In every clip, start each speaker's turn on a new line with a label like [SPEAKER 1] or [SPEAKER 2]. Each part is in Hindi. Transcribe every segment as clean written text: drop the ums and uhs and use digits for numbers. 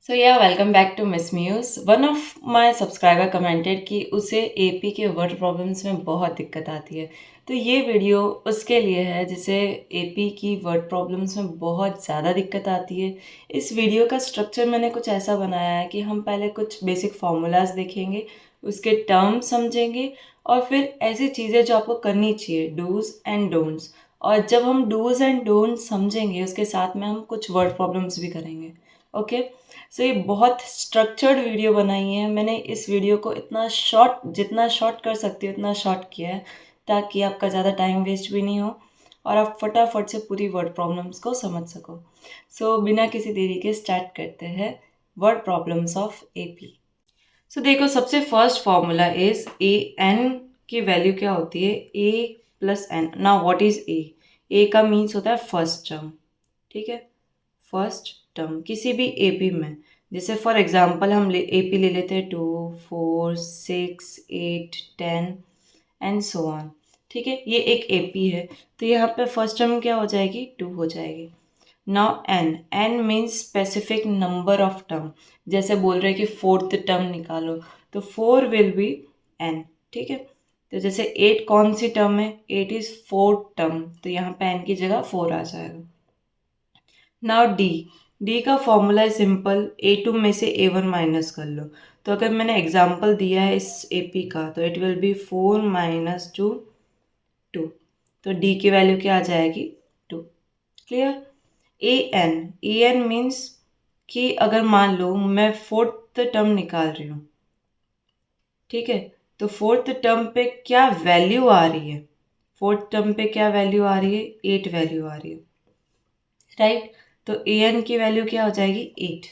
[SPEAKER 1] So yeah welcome back to Miss Muse. One of my subscriber commented कि उसे एपी के वर्ड प्रॉब्लम्स में बहुत दिक्कत आती है। तो ये वीडियो उसके लिए है जिसे एपी की वर्ड प्रॉब्लम्स में बहुत ज़्यादा दिक्कत आती है। इस वीडियो का स्ट्रक्चर मैंने कुछ ऐसा बनाया है कि हम पहले कुछ बेसिक फार्मूलाज देखेंगे, उसके टर्म्स समझेंगे और फिर ऐसी चीज़ें जो आपको करनी चाहिए, डूज़ एंड डोंट्स। और जब हम डूज़ एंड डोंट्स समझेंगे उसके साथ में हम कुछ वर्ड प्रॉब्लम्स भी करेंगे। ओके। सो ये बहुत स्ट्रक्चर्ड वीडियो बनाई है मैंने। इस वीडियो को इतना शॉर्ट, जितना शॉर्ट कर सकती हूँ उतना शॉर्ट किया है ताकि आपका ज़्यादा टाइम वेस्ट भी नहीं हो और आप फटाफट से पूरी वर्ड प्रॉब्लम्स को समझ सको। सो बिना किसी देरी के स्टार्ट करते हैं word problems of AP. So देखो, सबसे first formula is A N की वैल्यू क्या होती है, A plus N. Now what is A? A का मीन्स होता है फर्स्ट टर्म। ठीक है, फर्स्ट टर्म किसी भी एपी में। जैसे फॉर एग्जांपल हम एपी ले लेते हैं 2, 4, 6, 8, 10 एंड सो ऑन। ठीक है, ये एक एपी है तो यहाँ पे फर्स्ट टर्म क्या हो जाएगी, 2 हो जाएगी। Now N, N means specific number of term. जैसे बोल रहे हैं कि फोर्थ टर्म निकालो तो 4 विल बी एन। ठीक है, तो जैसे 8 कौन सी टर्म है, 8 इज फोर्थ टर्म, तो यहाँ पे एन की जगह 4 आ जाएगा। नाउ डी, डी का फॉर्मूला है सिंपल, ए टू में से ए वन माइनस कर लो। तो अगर मैंने एग्जाम्पल दिया है इस ए पी का तो इट विल बी 4 माइनस 2 2। तो डी की वैल्यू क्या आ जाएगी, 2। Clear? A N, A N means कि अगर मान लो मैं फोर्थ टर्म निकाल रही हूँ, ठीक है, तो फोर्थ टर्म पे क्या वैल्यू आ रही है, फोर्थ टर्म पे क्या वैल्यू आ रही है, 8 वैल्यू आ रही है, राइट। तो ए एन की वैल्यू क्या हो जाएगी, 8।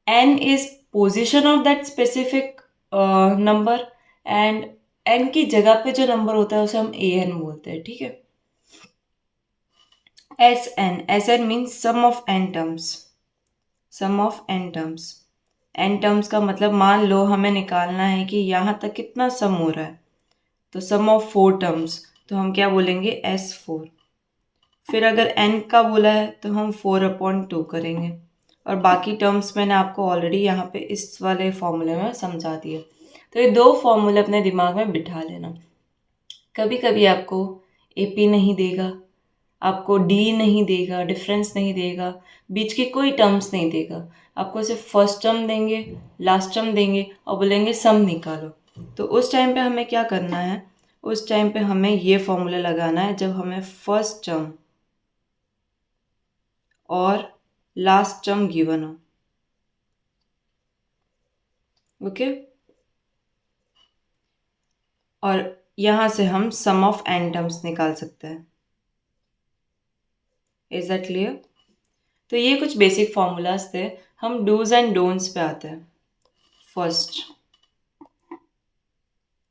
[SPEAKER 1] n is position of that specific number and n की जगह पे जो नंबर होता है उसे हम a n बोलते हैं। ठीक है, S N, S N means sum of n terms, sum of n terms. n terms का मतलब मान लो हमें निकालना है कि यहाँ तक कितना सम हो रहा है, तो सम ऑफ 4 टर्म्स, तो हम क्या बोलेंगे, S4। फिर अगर n का बोला है तो हम 4/2 करेंगे और बाकी टर्म्स मैंने आपको ऑलरेडी यहाँ पे इस वाले फॉर्मूले में समझा दिए। तो ये दो फॉर्मूले अपने दिमाग में बिठा लेना। कभी कभी आपको एपी नहीं देगा, आपको डी नहीं देगा, डिफरेंस नहीं देगा, बीच की कोई टर्म्स नहीं देगा, आपको सिर्फ फर्स्ट टर्म देंगे, लास्ट टर्म देंगे और बोलेंगे सम निकालो। तो उस टाइम पे हमें क्या करना है, उस टाइम पे हमें ये फॉर्मूला लगाना है जब हमें फर्स्ट टर्म और लास्ट टर्म गिवन हो। ओके, और यहाँ से हम सम ऑफ एन टर्म्स निकाल सकते हैं। Is that clear? तो ये कुछ बेसिक फॉर्मूलाज थे। हम डूज एंड डोंट्स पे आते हैं। First,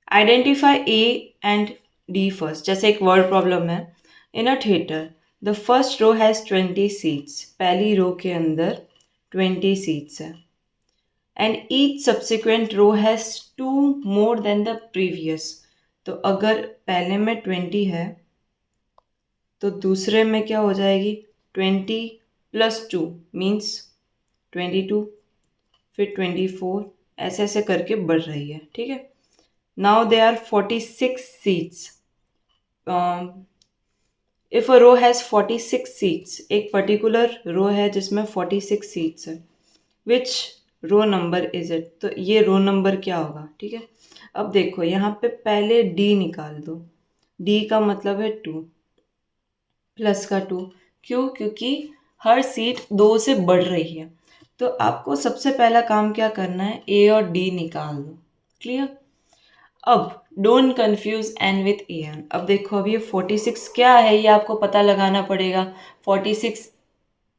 [SPEAKER 1] identify A and D first. जैसे एक वर्ड प्रॉब्लम है, in a theatre the first row has 20 seats. पहली रो के अंदर 20 सीट्स है and each subsequent row has 2 more than the previous. तो अगर पहले में 20 है तो दूसरे में क्या हो जाएगी, 20 + 2 मीन्स 22, फिर 24, ऐसे ऐसे करके बढ़ रही है। ठीक है, now they are 46 seats. If a row has 46 seats, एक पर्टिकुलर रो है जिसमें 46 सीट्स है, which row number is it? तो ये रो नंबर क्या होगा? ठीक है, अब देखो यहाँ पे पहले डी निकाल दो। डी का मतलब है 2 प्लस का 2। क्यों? क्योंकि हर सीट 2 से बढ़ रही है। तो आपको सबसे पहला काम क्या करना है, ए और डी निकाल दो। क्लियर? अब don't confuse N with A N. अब देखो, अब ये 46 क्या है ये आपको पता लगाना पड़ेगा। 46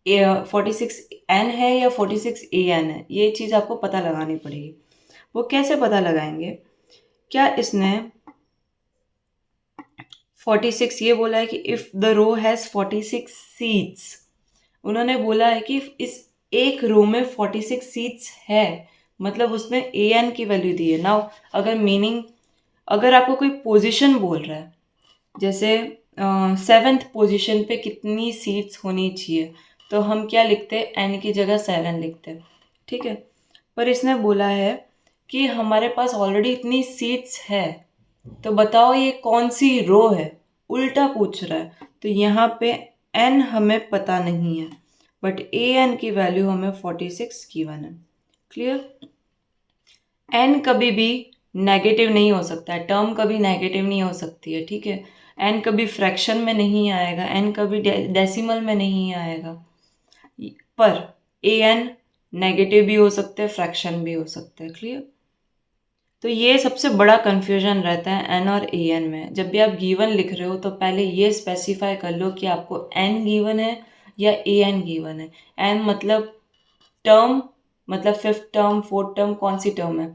[SPEAKER 1] 46 एन है या 46 ए एन है, ये चीज़ आपको पता लगानी पड़ेगी। वो कैसे पता लगाएंगे? क्या इसने 46 ये बोला है कि if the row has 46 seats, उन्होंने बोला है कि इस एक रो में 46 सीट्स है, मतलब उसने ए एन की वैल्यू दी है। नाउ अगर मीनिंग, अगर आपको कोई पोजीशन बोल रहा है, जैसे 7th पोजीशन पे कितनी सीट्स होनी चाहिए, तो हम क्या लिखते हैं, n की जगह 7 लिखते हैं, ठीक है। पर इसने बोला है कि हमारे पास ऑलरेडी इतनी सीट्स है, तो बताओ ये कौन सी रो है, उल्टा पूछ रहा है। तो यहाँ पे n हमें पता नहीं है, बट an की वैल्यू हमें 46 गिवन है। क्लियर? n कभी भी नेगेटिव नहीं हो सकता है, टर्म कभी नेगेटिव नहीं हो सकती है, ठीक है। n कभी फ्रैक्शन में नहीं आएगा, n कभी डेसिमल में नहीं आएगा, पर an नेगेटिव भी हो सकते हैं, फ्रैक्शन भी हो सकते हैं। क्लियर? तो ये सबसे बड़ा कन्फ्यूजन रहता है n और an में। जब भी आप गिवन लिख रहे हो तो पहले ये स्पेसिफाई कर लो कि आपको n गिवन है या an गिवन है। n मतलब टर्म, मतलब फिफ्थ टर्म, फोर्थ टर्म, कौन सी टर्म है,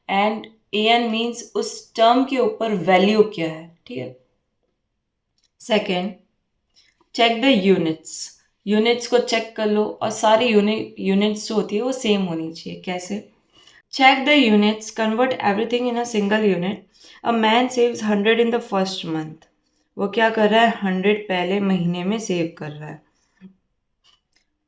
[SPEAKER 1] एंड an मीन्स उस टर्म के ऊपर वैल्यू क्या है, ठीक है। Second, check the units. Units को चेक कर लो और सारी यूनिट्स जो होती है वो सेम होनी चाहिए। कैसे? Check the units, convert everything in a single unit. A man saves 100 in the first month. वो क्या कर रहा है, 100 पहले महीने में सेव कर रहा है।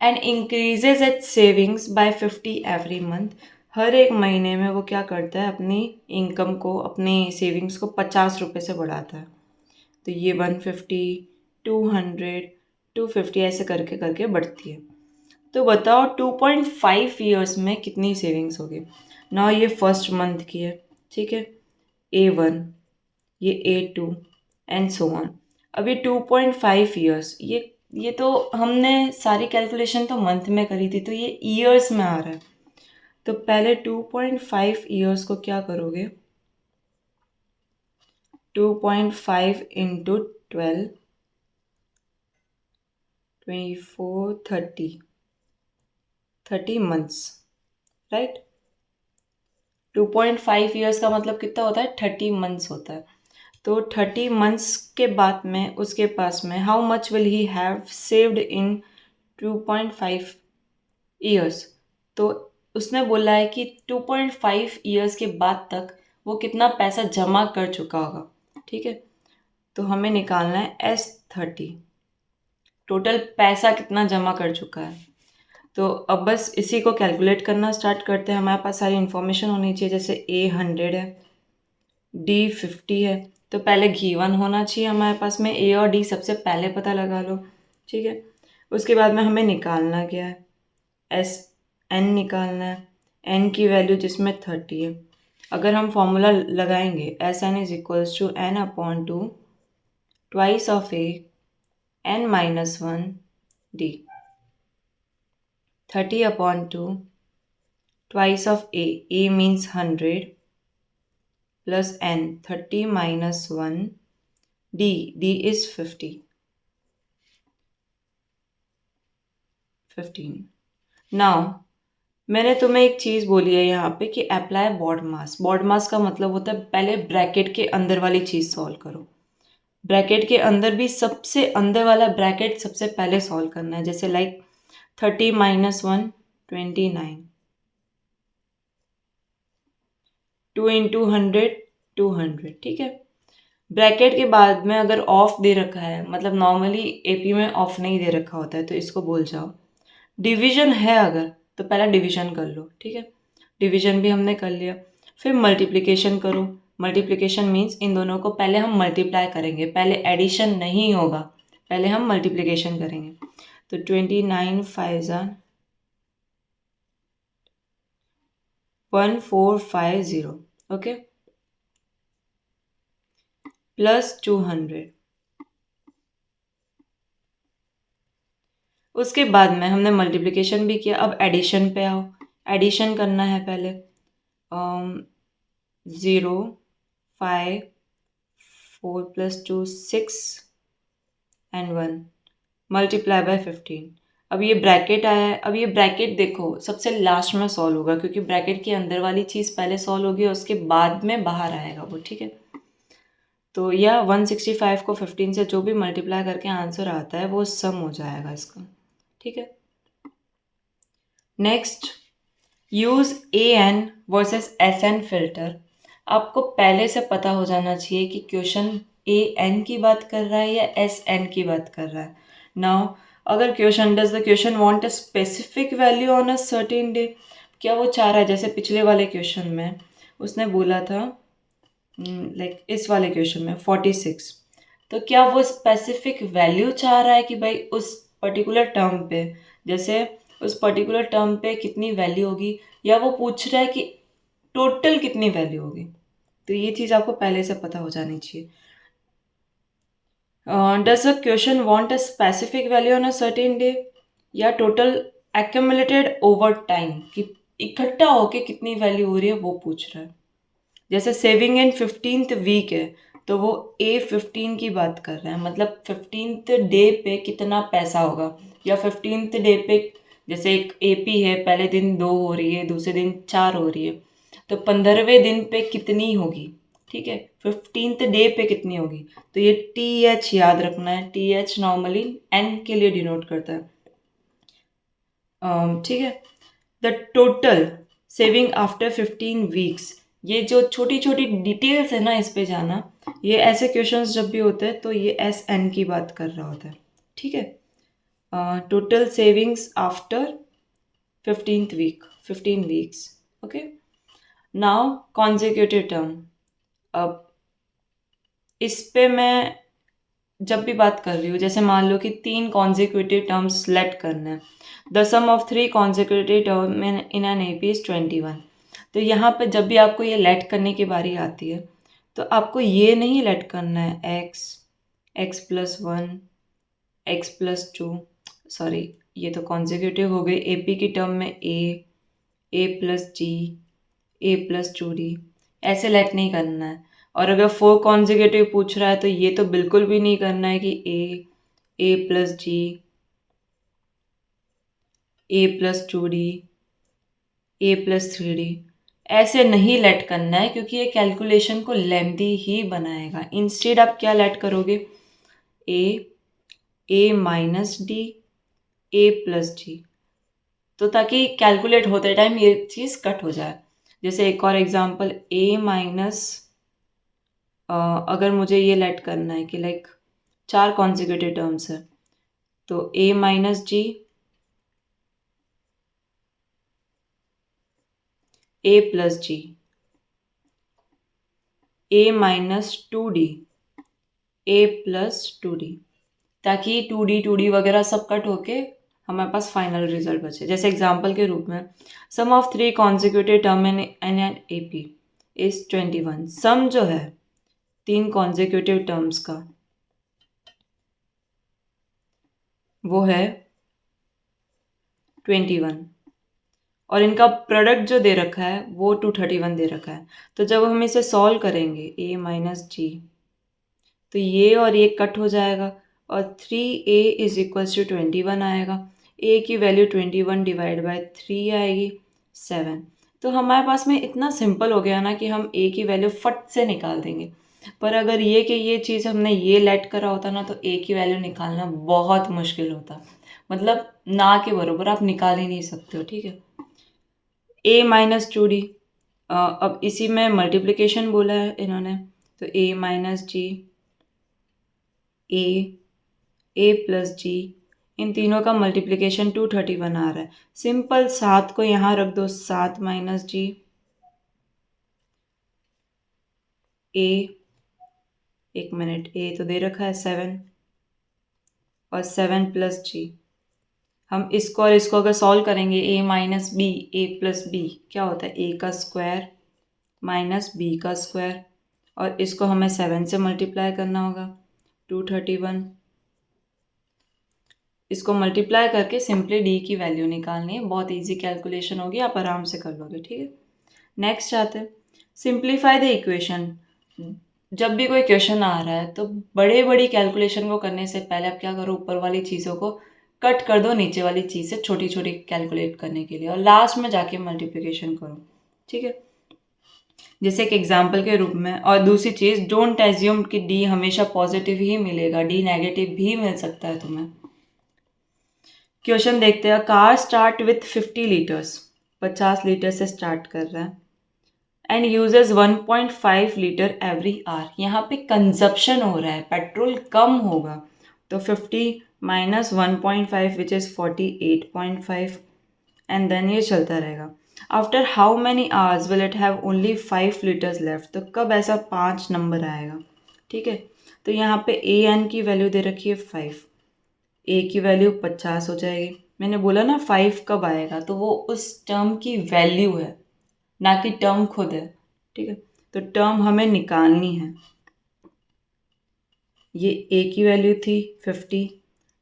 [SPEAKER 1] And increases its savings by 50 every month. हर एक महीने में वो क्या करता है, अपनी इनकम को, अपनी सेविंग्स को 50 रुपये से बढ़ाता है। तो ये 150, 200, 250 ऐसे करके करके बढ़ती है। तो बताओ 2.5 ईयर्स में कितनी सेविंग्स होगी। ना ये फर्स्ट मंथ की है, ठीक है, A1, ये A2 एंड सो ऑन। अब ये 2.5 ईयर्स, ये तो हमने सारी कैलकुलेशन तो मंथ में करी थी, तो ये ईयर्स में आ रहा है। तो पहले 2.5 ईयर्स को क्या करोगे, 2.5 इंटू 12, 24, 30 मंथ्स, राइट। 2.5 ईयर्स का मतलब कितना होता है, 30 मंथ्स होता है। तो 30 मंथ्स के बाद में उसके पास में how much will he have saved in 2.5 years. तो उसने बोला है कि 2.5 ईयर्स के बाद तक वो कितना पैसा जमा कर चुका होगा, ठीक है। तो हमें निकालना है S30, टोटल पैसा कितना जमा कर चुका है। तो अब बस इसी को कैलकुलेट करना स्टार्ट करते हैं। हमारे पास सारी इन्फॉर्मेशन होनी चाहिए, जैसे A100 है, D50 है, तो पहले गिवन होना चाहिए हमारे पास में। A और D सबसे पहले पता लगा लो, ठीक है। उसके बाद में हमें निकालना क्या है, SN निकालना है, N की वैल्यू जिसमें 30 है। अगर हम फॉर्मूला लगाएंगे, SN is equals to N/2 twice of A N-1 D, 30/2 twice of A means 100 plus N, 30 minus 1, D is 50, 15. Now मैंने तुम्हें एक चीज़ बोली है यहाँ पे कि अप्लाई बॉड मास। बॉड मास का मतलब होता है पहले ब्रैकेट के अंदर वाली चीज़ सॉल्व करो। ब्रैकेट के अंदर भी सबसे अंदर वाला ब्रैकेट सबसे पहले सॉल्व करना है। जैसे लाइक 30 minus 1, 29, 2 into 100, 200, ठीक है। ब्रैकेट के बाद में अगर ऑफ दे रखा है, मतलब नॉर्मली एपी में ऑफ नहीं दे रखा होता है, तो इसको बोल जाओ। डिवीजन है अगर, तो पहला डिवीजन कर लो, ठीक है। डिवीजन भी हमने कर लिया, फिर मल्टीप्लिकेशन करो। मल्टीप्लिकेशन मीन्स इन दोनों को पहले हम मल्टीप्लाई करेंगे, पहले एडिशन नहीं होगा, पहले हम मल्टीप्लिकेशन करेंगे। तो 29 5 1450, ओके, प्लस 200। उसके बाद में हमने मल्टीप्लिकेशन भी किया, अब एडिशन पे आओ। एडिशन करना है पहले, 0, 5, 4 plus 2 6 and 1 मल्टीप्लाई बाय 15। अब ये ब्रैकेट आया है। अब ये ब्रैकेट देखो सबसे लास्ट में सॉल्व होगा, क्योंकि ब्रैकेट के अंदर वाली चीज़ पहले सॉल्व होगी और उसके बाद में बाहर आएगा वो, ठीक है। तो यह 165 को 15 से जो भी मल्टीप्लाई करके आंसर आता है वो सम हो जाएगा इसका, ठीक है। Next, use AN versus SN filter. आपको पहले से पता हो जाना चाहिए कि क्वेश्चन AN की बात कर रहा है या SN की बात कर रहा है। नाउ अगर question does the question want a specific value on a certain day, क्या वो चाह रहा है, जैसे पिछले वाले क्वेश्चन में उसने बोला था लाइक इस वाले क्वेश्चन में 46, तो क्या वो स्पेसिफिक वैल्यू चाह रहा है कि भाई उस पर्टिकुलर टर्म पे, जैसे उस पर्टिकुलर टर्म पे कितनी वैल्यू होगी, या वो पूछ रहा है कि टोटल कितनी वैल्यू होगी। तो ये चीज़ आपको पहले से पता हो जानी चाहिए। Does a question want a specific value on a certain day, या टोटल एक्यूमुलेटेड ओवर टाइम कि इकट्ठा होके कितनी वैल्यू हो रही है वो पूछ रहा है। जैसे सेविंग इन 15th वीक है, तो वो A15 की बात कर रहा है, मतलब 15th डे पे कितना पैसा होगा, या 15th डे पे जैसे एक AP है, पहले दिन 2 हो रही है, दूसरे दिन 4 हो रही है, तो 15वें दिन पे कितनी होगी, ठीक है, 15th डे पे कितनी होगी। तो ये TH याद रखना है, TH नॉर्मली N के लिए डिनोट करता है, ठीक है। The total saving after 15 weeks, ये जो छोटी छोटी डिटेल्स है ना, इस पे जाना, ये ऐसे क्वेश्चंस जब भी होते हैं तो ये SN की बात कर रहा होता है, ठीक है। Total savings after 15th week, 15 weeks, okay. Now consecutive term, अब इस पे मैं जब भी बात कर रही हूँ, जैसे मान लो कि 3 कॉन्जिक्यूटिव टर्म्स सेलेक्ट करना है, the sum of 3 consecutive term in an AP is 21। तो यहाँ पे जब भी आपको ये लेट करने की बारी आती है, तो आपको ये नहीं लेट करना है x+1 x+2, सॉरी ये तो कॉन्जिक्यूटिव हो गई, AP की टर्म में a+g a+2d, ऐसे लेट नहीं करना है। और अगर 4 कॉन्जिक्यूटिव पूछ रहा है तो ये तो बिल्कुल भी नहीं करना है कि a+g a+2d a+3d, ऐसे नहीं लेट करना है, क्योंकि ये कैलकुलेशन को लेंथी ही बनाएगा। इंस्टेड आप क्या लेट करोगे, a-d a+d, तो ताकि कैलकुलेट होते टाइम ये चीज़ कट हो जाए। जैसे एक और एग्जांपल, अगर मुझे ये लेट करना है कि लाइक 4 कॉन्जिक्यूटिव टर्म्स है, तो a-g a+g a-2d a+2d, ताकि 2d वगैरह सब कट होके हमारे पास फाइनल रिजल्ट बचे। जैसे एग्जांपल के रूप में, sum of 3 consecutive term in an AP is 21। Sum जो है 3 कॉन्जिक्यूटिव टर्म्स का वो है 21, और इनका प्रोडक्ट जो दे रखा है वो 231 दे रखा है। तो जब हम इसे सॉल्व करेंगे a-g, तो ये और ये कट हो जाएगा, और 3a इज इक्वल्स टू 21 आएगा। a की वैल्यू 21 डिवाइड बाय 3 आएगी 7। तो हमारे पास में इतना सिंपल हो गया ना कि हम a की वैल्यू फट से निकाल देंगे। पर अगर ये कि ये चीज़ हमने ये लेट करा होता ना, तो a की वैल्यू निकालना बहुत मुश्किल होता, मतलब ना के बराबर, आप निकाल ही नहीं सकते हो, ठीक है। a-2d, अब इसी में मल्टीप्लिकेशन बोला है इन्होंने, तो a-g a+g, इन तीनों का मल्टीप्लिकेशन 231 आ रहा है। सिंपल 7 को यहाँ रख दो, 7 - g a, एक मिनट, a तो दे रखा है 7, और 7 + g, हम इसको और इसको अगर सॉल्व करेंगे, a - b a+b क्या होता है, a का स्क्वायर माइनस b का स्क्वायर, और इसको हमें 7 से मल्टीप्लाई करना होगा, 231। इसको मल्टीप्लाई करके सिंपली d की वैल्यू निकालनी है, बहुत इजी कैलकुलेशन होगी, आप आराम से कर लोगे, ठीक है। नेक्स्ट आते हैं, सिंप्लीफाई द इक्वेशन। जब भी कोई क्वेश्चन आ रहा है तो बड़े बड़ी कैलकुलेशन को करने से पहले आप क्या करो, ऊपर वाली चीज़ों को कट कर दो नीचे वाली चीज़ से, छोटी छोटी कैलकुलेट करने के लिए, और लास्ट में जाके मल्टीप्लिकेशन करो, ठीक है। जैसे एक एग्जाम्पल के रूप में, और दूसरी चीज़, डोंट एज्यूम कि d हमेशा पॉजिटिव ही मिलेगा, d नेगेटिव भी मिल सकता है तुम्हें। क्वेश्चन देखते हैं, car start with 50 litres, 50 litre से स्टार्ट कर रहा है, and uses 1.5 litre every hour. यहाँ पे कंजप्शन हो रहा है, पेट्रोल कम होगा, तो 50 minus 1.5 which is 48.5 and then ये चलता रहेगा. After how many hours will it have only 5 litres left. तो कब ऐसा 5 नंबर आएगा. ठीक है, तो यहाँ पे ए एन की वैल्यू दे रखी है 5, ए की वैल्यू 50 हो जाएगी. मैंने बोला ना 5 कब आएगा, तो वो उस टर्म की वैल्यू है, ना कि टर्म खुद है. ठीक है, तो टर्म हमें निकालनी है. ये ए की वैल्यू थी 50,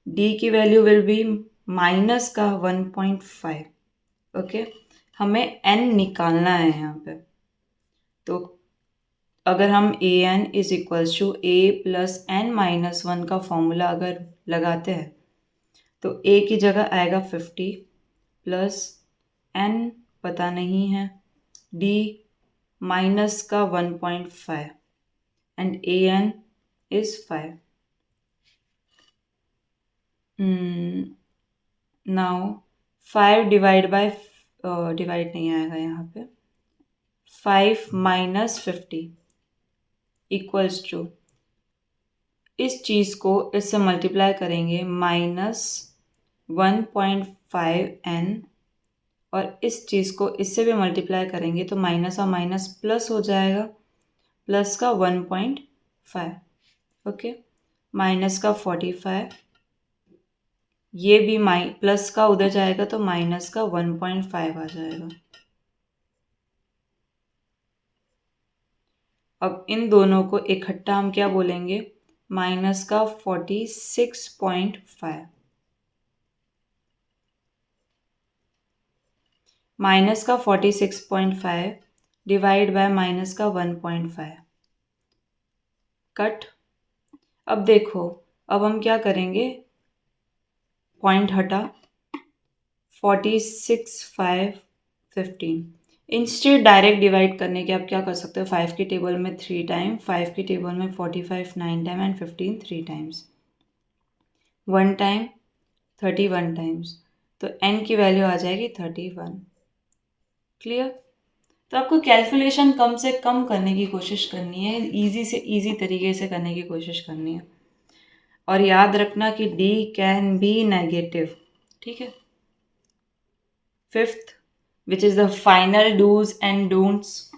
[SPEAKER 1] डी की वैल्यू विल बी माइनस का 1.5. ओके, हमें एन निकालना है यहाँ पे. तो अगर हम A N is equals to A plus N minus 1 का फॉर्मूला अगर लगाते हैं, तो ए की जगह आएगा 50 प्लस एन पता नहीं है, डी माइनस का 1.5 and A N is 5. Now 5 divide by divide नहीं आएगा यहाँ पे. 5 माइनस 50 इक्वल्स टू, इस चीज़ को इससे मल्टीप्लाई करेंगे माइनस 1.5n, और इस चीज़ को इससे भी मल्टीप्लाई करेंगे तो माइनस और माइनस प्लस हो जाएगा, प्लस का 1.5. ओके, माइनस का 45, ये भी प्लस का उधर जाएगा तो माइनस का 1.5 आ जाएगा. अब इन दोनों को इकट्ठा हम क्या बोलेंगे, माइनस का 46.5. माइनस का 46.5 डिवाइड बाय माइनस का 1.5 कट. अब देखो, अब हम क्या करेंगे, पॉइंट हटा, 46.5 इंस्टेड डायरेक्ट डिवाइड करने के आप क्या कर सकते हो, 5 की टेबल में 3 टाइम, 5 की टेबल में 45 9 time and 15 3 times, 1 time 31 times. तो n की वैल्यू आ जाएगी 31. क्लियर. तो आपको कैलकुलेशन कम से कम करने की कोशिश करनी है, इजी से इजी तरीके से करने की कोशिश करनी है, और याद रखना कि d कैन बी नेगेटिव. ठीक है. Fifth, which is the final dos and don'ts.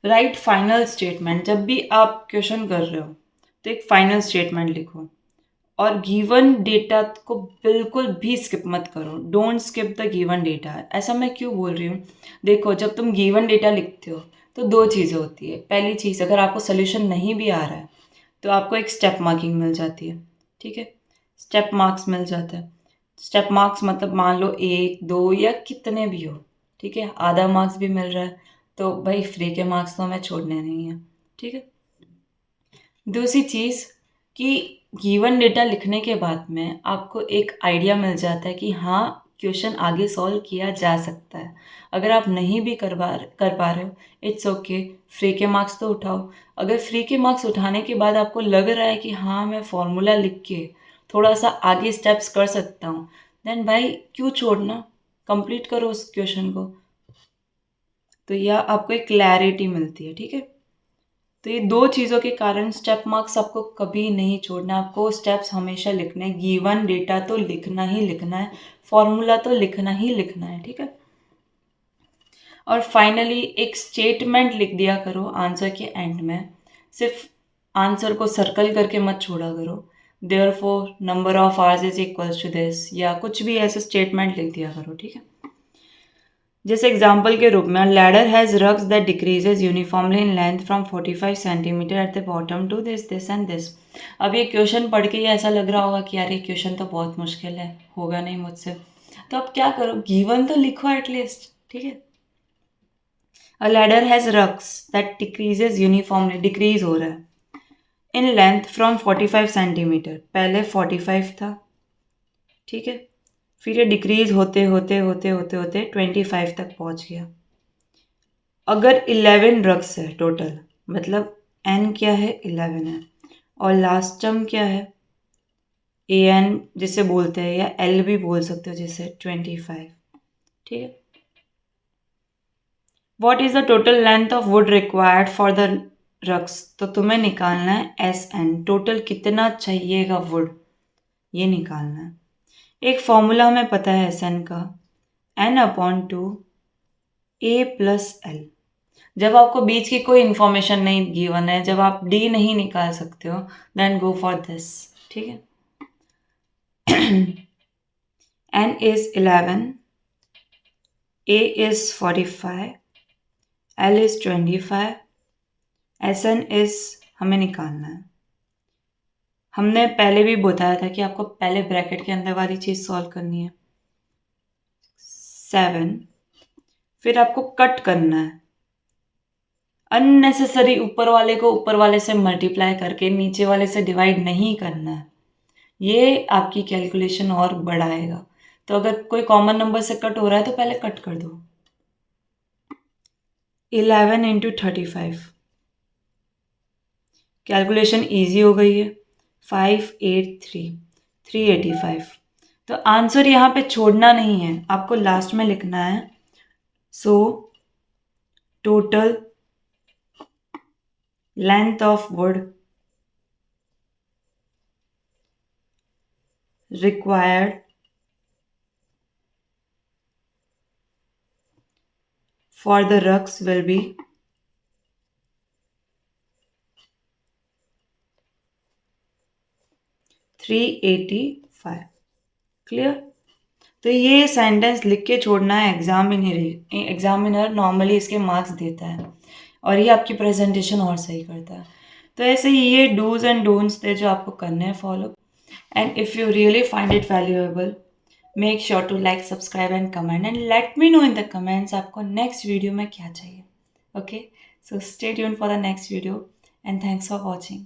[SPEAKER 1] Right final statement. जब भी आप क्वेश्चन कर रहे हो तो एक फाइनल स्टेटमेंट लिखो, और गिवन डेटा को बिल्कुल भी स्किप मत करो. Don't skip the given data. ऐसा मैं क्यों बोल रही हूँ, देखो जब तुम गिवन डेटा लिखते हो तो दो चीज़ें होती है. पहली चीज़, अगर आपको सोल्यूशन नहीं भी आ रहा है तो आपको एक स्टेप मार्किंग मिल जाती है. ठीक है, स्टेप मार्क्स मिल जाता है. स्टेप मार्क्स मतलब मान लो 1 2 या कितने भी हो. ठीक है, आधा मार्क्स भी मिल रहा है तो भाई फ्री के मार्क्स तो हमें छोड़ने नहीं है. ठीक है. दूसरी चीज़ कि गिवन डेटा लिखने के बाद में आपको एक आइडिया मिल जाता है कि हाँ क्वेश्चन आगे सॉल्व किया जा सकता है. अगर आप नहीं भी कर पा रहे हो, इट्स ओके, फ्री के मार्क्स तो उठाओ. अगर फ्री के मार्क्स उठाने के बाद आपको लग रहा है कि हाँ मैं फॉर्मूला लिख के थोड़ा सा आगे स्टेप्स कर सकता हूँ, देन भाई क्यों छोड़ना, कंप्लीट करो उस क्वेश्चन को. तो यह आपको एक क्लैरिटी मिलती है. ठीक है. तो ये दो चीज़ों के कारण स्टेप मार्क्स आपको कभी नहीं छोड़ना. आपको स्टेप्स हमेशा लिखने, गिवन डेटा तो लिखना ही लिखना है, फॉर्मूला तो लिखना ही लिखना है. ठीक है. और फाइनली एक स्टेटमेंट लिख दिया करो आंसर के एंड में. सिर्फ आंसर को सर्कल करके मत छोड़ा करो, therefore number of hours is equals to this, या कुछ भी ऐसे स्टेटमेंट लिख दिया करो. ठीक है. जैसे एग्जाम्पल के रूप में, ladder has rungs that decreases uniformly in length from 45 centimetre at the bottom to this this end this. अब ये क्वेश्चन पढ़ के ही ऐसा लग रहा होगा कि यार ये क्वेश्चन तो बहुत मुश्किल है, होगा नहीं मुझसे. तो अब क्या करो, गिवन तो लिखो एटलीस्ट. ठीक है. अ ladder has rungs that decreases uniformly, decrease हो रहा है, इन लेंथ फ्रॉम 45 सेंटीमीटर. पहले 45 था. ठीक है. फिर ये डिक्रीज होते होते होते होते होते 25 तक पहुंच गया. अगर 11 रग्स है टोटल, मतलब n क्या है, 11 है, और लास्ट टर्म क्या है, ए एन जिसे बोलते हैं, या एल भी बोल सकते हो जिसे, 25. ठीक है. What is the total length of would required for the rugs. तो तुम्हें निकालना है एस एन, टोटल कितना चाहिएगा वुड. ये निकालना है। एक फॉर्मूला हमें पता है SN का, N/2 A+L। जब आपको बीच की कोई इंफॉर्मेशन नहीं गिवन है, जब आप D नहीं निकाल सकते हो, देन गो फॉर दिस। ठीक है। N is 11, A is 45, L is 25, SN is हमें निकालना है। हमने पहले भी बताया था कि आपको पहले ब्रैकेट के अंदर वाली चीज सॉल्व करनी है। 7, फिर आपको कट करना है। अननेसेसरी ऊपर वाले को ऊपर वाले से मल्टीप्लाई करके नीचे वाले से डिवाइड नहीं करना है। ये आपकी कैलकुलेशन और बढ़ाएगा। तो अगर कोई कॉमन नंबर से कट हो रहा है तो पहले कट कर दो। 11 इंटू 35, कैलकुलेशन ईजी हो गई है। 583, 385। तो आंसर यहाँ पे छोड़ना नहीं है, आपको लास्ट में लिखना है। So total length of would required for the rugs will be 385। Clear? तो ये सेंटेंस लिख के छोड़ना है। एग्जामिनर नॉर्मली इसके मार्क्स देता है और ये आपकी प्रेजेंटेशन और सही करता है। तो ऐसे ही ये डूज एंड डोंट्स थे जो आपको करने हैं follow. And if you really find it valuable, make sure to like, subscribe and comment, and let me know in the comments आपको नेक्स्ट वीडियो में क्या चाहिए। Okay, so stay tuned for the next video and thanks for watching.